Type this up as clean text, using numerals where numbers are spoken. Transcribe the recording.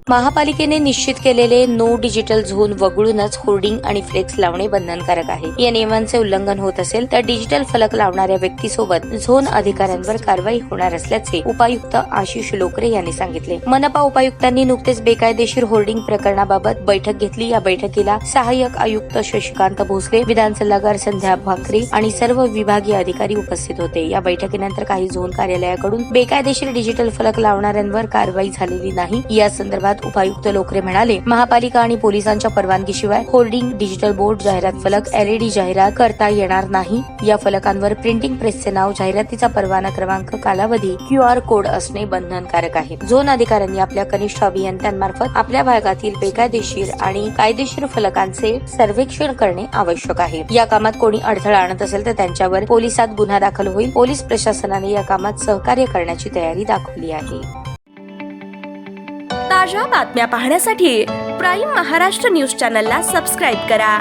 महापालिकेने निश्चित केलेले नो डिजिटल झोन वगळूनच होर्डिंग आणि फ्लेक्स लावणे बंधनकारक आहे। या नियमांचे उल्लंघन होत असेल तर डिजिटल फलक लावणाऱ्या व्यक्तीसोबत झोन अधिकाऱ्यांवर कारवाई होणार असल्याचे उपायुक्त आशिष लोकरे यांनी सांगितले। मनपा उपायुक्तांनी नुकतेच बेकायदेशीर होर्डिंग प्रकरणाबाबत बैठक घेतली। या बैठकीला सहाय्यक आयुक्त शशिकांत भोसले, विधान सल्लागार संध्या भाकरे आणि सर्व विभागीय अधिकारी उपस्थित होते। या बैठकीनंतर काही झोन कार्यालयाकडून बेकायदेशीर डिजिटल फलक लावणाऱ्यांवर कारवाई झालेली नाही। या संदर्भात उपायुक्त लोकरे म्हणाले, महापालिका आणि पोलिसांच्या परवानगीशिवाय होर्डिंग, डिजिटल बोर्ड, जाहिरात फलक, LED जाहिरात करता येणार नाही। या फलकांवर प्रिंटिंग प्रेसचे नाव, जाहिरातीचा परवाना क्रमांक, कालावधी, QR कोड असणे बंधनकारक आहे। झोन अधिकाऱ्यांनी आपल्या कनिष्ठ अभियंत्यांमार्फत आपल्या भागातील बेकायदेशीर आणि कायदेशीर फलकांचे सर्वेक्षण करणे आवश्यक आहे। या कामात कोणी अडथळा आणत असेल तर त्यांच्यावर पोलिसात गुन्हा दाखल होईल। पोलीस प्रशासनाने या कामात सहकार्य करण्याची तयारी दाखवली आहे। ताज्या बातम्या पाहण्यासाठी प्राईम महाराष्ट्र न्यूज चॅनलला सबस्क्राईब करा।